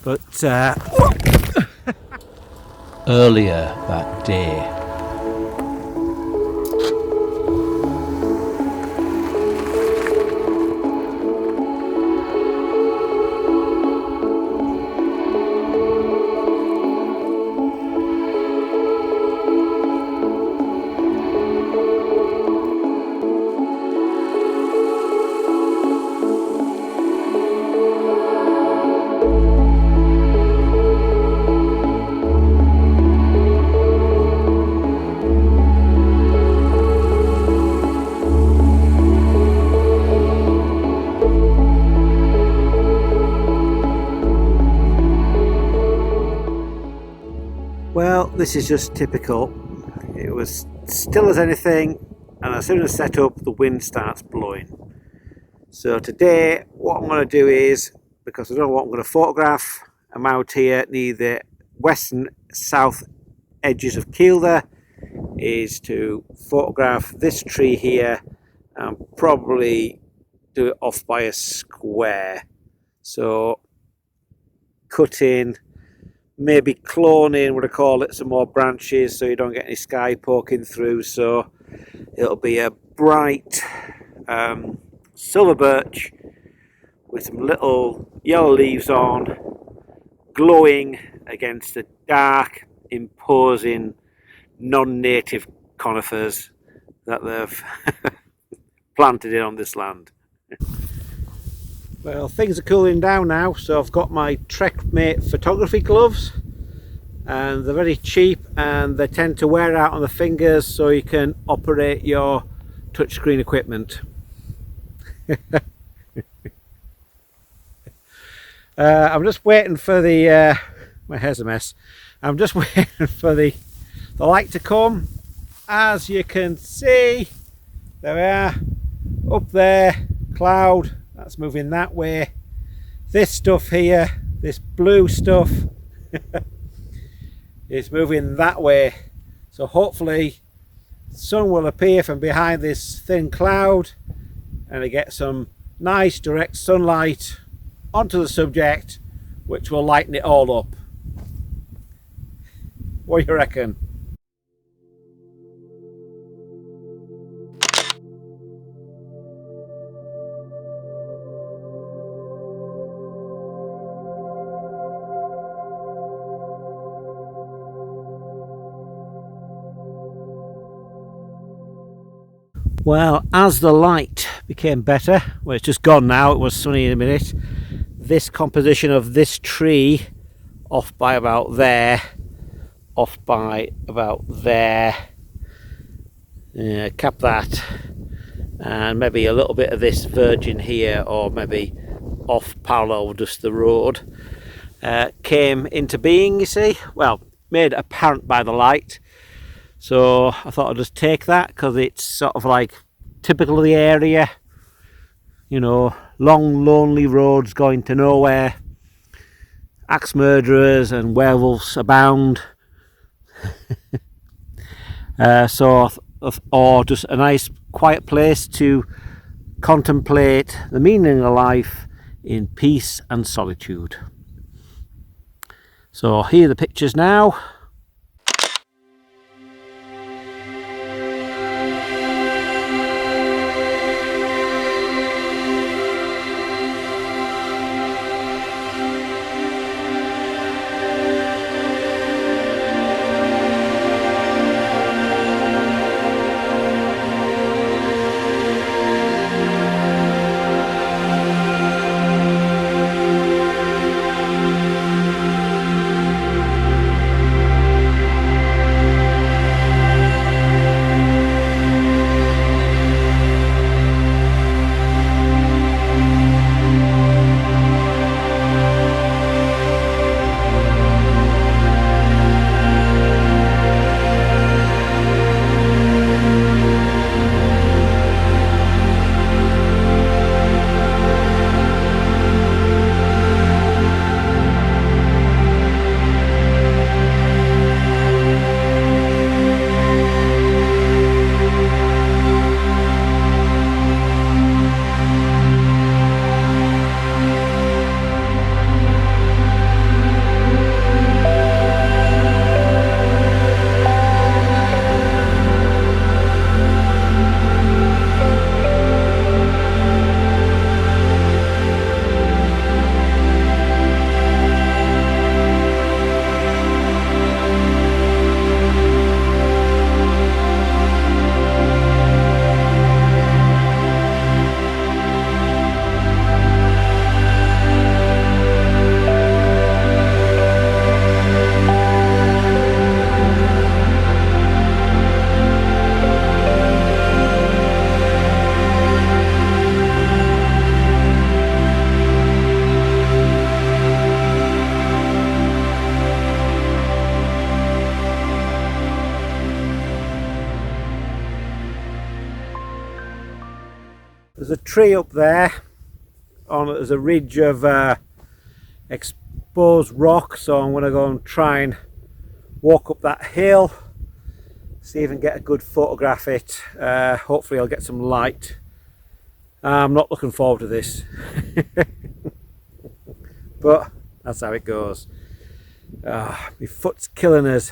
But earlier that day. well, this is just typical. It was still as anything, and as soon as set up, the wind starts blowing. So today, what I'm going to do is, because I don't know what I'm going to photograph, I'm out here near the west and south edges of Kielder, is to photograph this tree here and probably do it off by a square. So cut in, maybe clone in, what I call it, some more branches so you don't get any sky poking through. So it'll be a bright silver birch with some little yellow leaves on, glowing against the dark, imposing, non-native conifers that they've planted in on this land. Well, things are cooling down now, so I've got my TrekMate photography gloves, and they're very cheap and they tend to wear out on the fingers, so you can operate your touchscreen equipment. I'm just waiting for the my hair's a mess. I'm just waiting for the light to come. As you can see, there we are, up there, cloud, that's moving that way. This stuff here, this blue stuff is moving that way. So hopefully the sun will appear from behind this thin cloud and I get some nice direct sunlight onto the subject, which will lighten it all up. What do you reckon? Well, as the light became better, well, it's just gone now, it was sunny in a minute, this composition of this tree off by about there, off by about there, cap that, and maybe a little bit of this virgin here, or maybe off parallel just the road, came into being, you see. Well, made apparent by the light. So I thought I'd just take that because it's sort of like typical of the area, you know, long lonely roads going to nowhere, axe murderers and werewolves abound. Or just a nice quiet place to contemplate the meaning of life in peace and solitude. So here are the pictures now. tree up there. There's a ridge of exposed rock, so I'm going to go and try and walk up that hill, see if I can get a good photograph it. Hopefully I'll get some light. I'm not looking forward to this. But that's how it goes. My foot's killing us.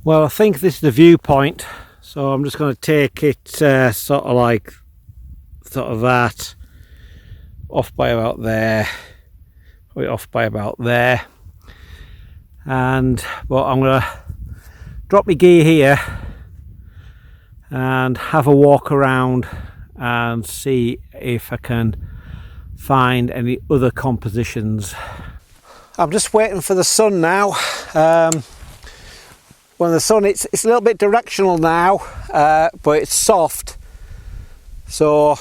Well, I think this is the viewpoint, so I'm just going to take it sort of that, off by about there, probably off by about there, but I'm going to drop my gear here and have a walk around and see if I can find any other compositions. I'm just waiting for the sun now. When the sun, it's a little bit directional now, but it's soft, so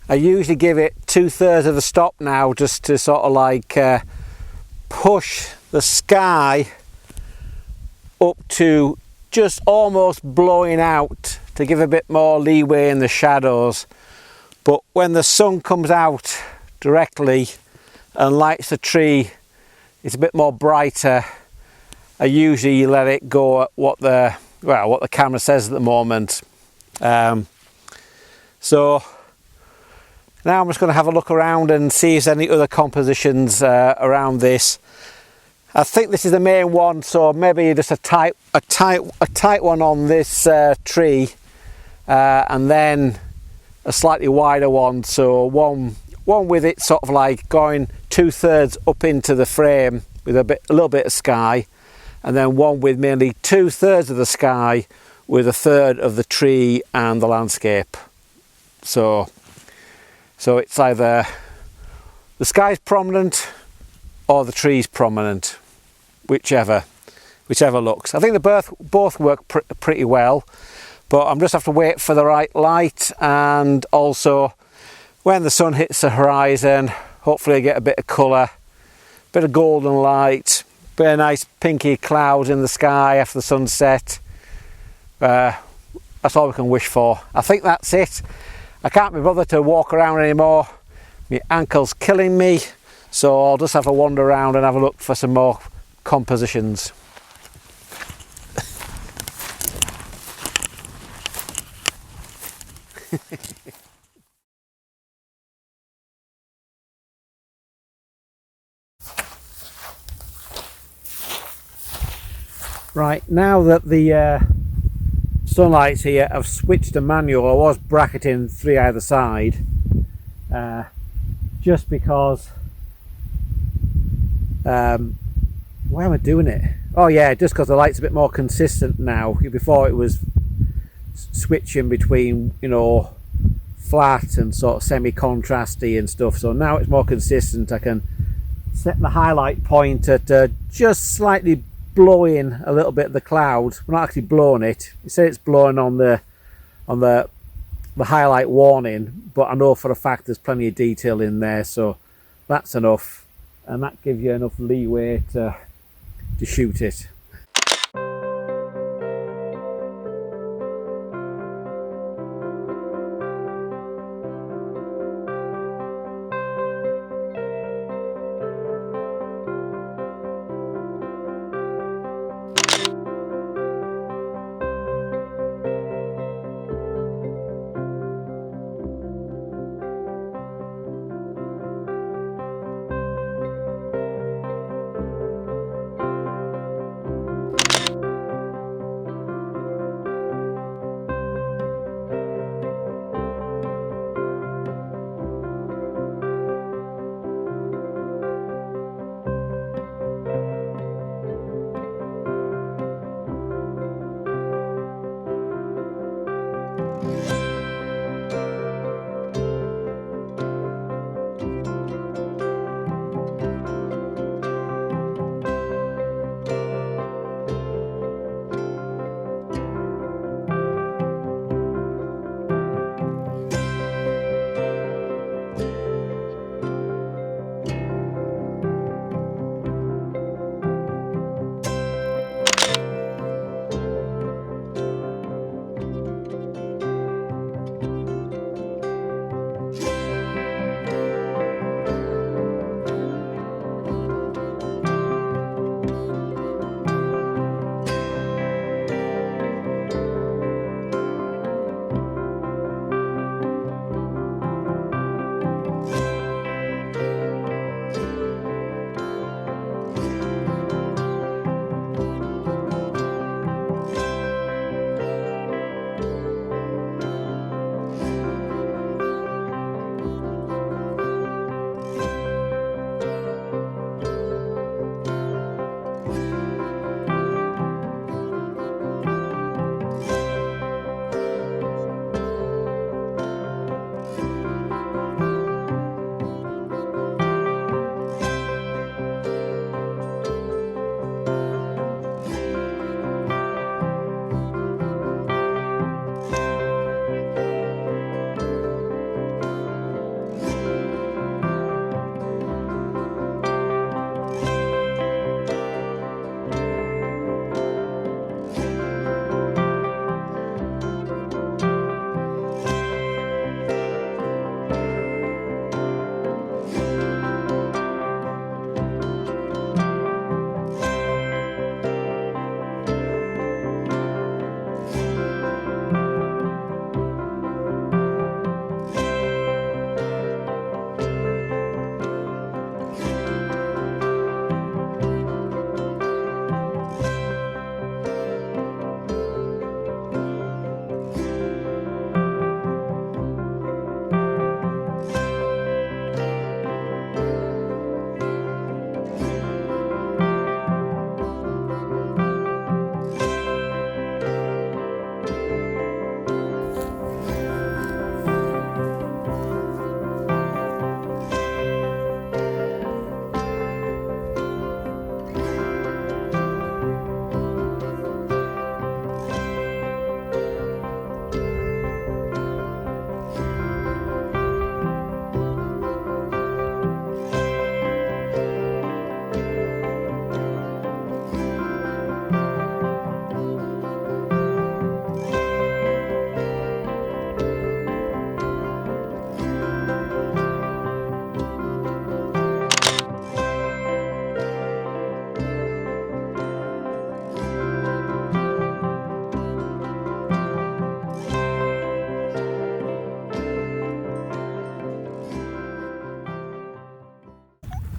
I usually give it 2/3 of a stop now, just to sort of like push the sky up to just almost blowing out, to give a bit more leeway in the shadows. But when the sun comes out directly and lights the tree, it's a bit more brighter. I usually let it go at what the camera says at the moment. So now I'm just going to have a look around and see if there's any other compositions around this. I think this is the main one, so maybe just a tight one on this tree, and then a slightly wider one. So one with it sort of like going 2/3 up into the frame with a little bit of sky, and then one with mainly 2/3 of the sky with 1/3 of the tree and the landscape. So it's either the sky's prominent or the tree's prominent, whichever looks. I think they both work pretty well, but I'm just have to wait for the right light, and also when the sun hits the horizon, hopefully I get a bit of colour, bit of golden light, bit of nice pinky clouds in the sky after the sunset. That's all we can wish for. I think that's it. I can't be bothered to walk around anymore. My ankle's killing me, so I'll just have a wander around and have a look for some more compositions. Right, now that the sunlight's here, I've switched to manual. I was bracketing 3 either side, just because why am I doing it? Oh yeah, just because the light's a bit more consistent now. Before it was switching between, you know, flat and sort of semi-contrasty and stuff, so now it's more consistent. I can set the highlight point at just slightly blowing a little bit of the cloud. We're not actually blowing it. You say it's blowing on the highlight warning, but I know for a fact there's plenty of detail in there, so that's enough, and that gives you enough leeway to shoot it.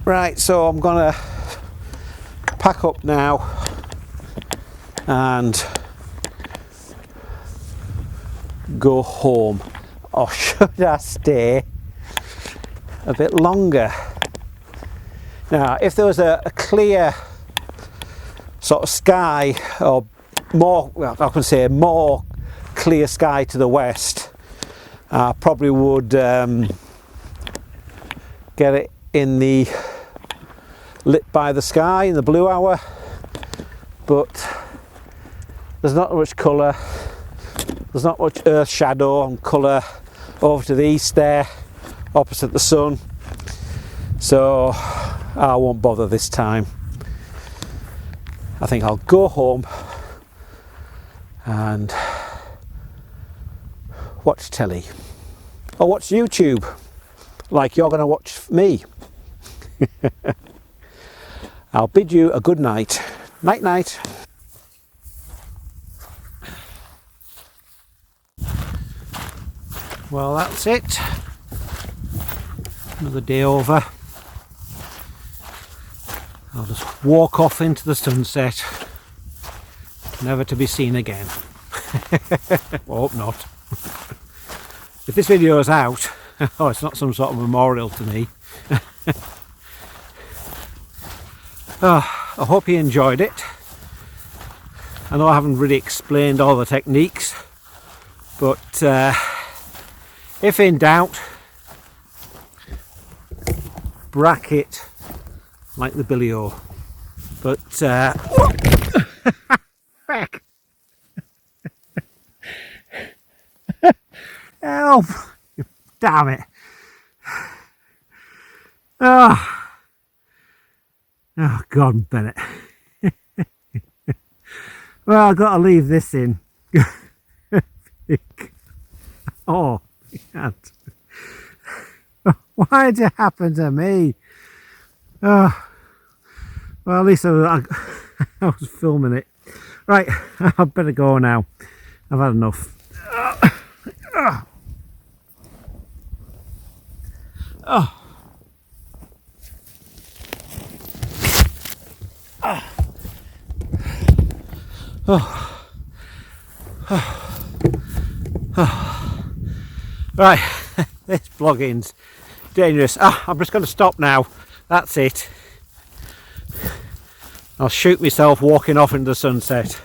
Right, so I'm gonna pack up now and go home, or should I stay a bit longer? Now, if there was a clear sort of sky, or more, well, I can say more clear sky to the west, I probably would get it in the lit by the sky in the blue hour, but there's not much colour, there's not much earth shadow and colour over to the east there opposite the sun, so I won't bother this time. I think I'll go home and watch telly or watch YouTube like you're going to watch me. I'll bid you a good night. Night night. Well, that's it. Another day over. I'll just walk off into the sunset, never to be seen again. I hope not. If this video is out, oh, it's not some sort of memorial to me. I hope you enjoyed it. I know I haven't really explained all the techniques, But if in doubt, bracket like the billy-o. But back. Help! Damn it! Oh, God, Bennett. Well, I've got to leave this in. Oh, God. Why did it happen to me? Oh, well, at least I was filming it. Right, I better go now. I've had enough. Oh. Oh. Oh. Right, this vlogging's dangerous. I'm just going to stop now. That's it. I'll shoot myself walking off into the sunset.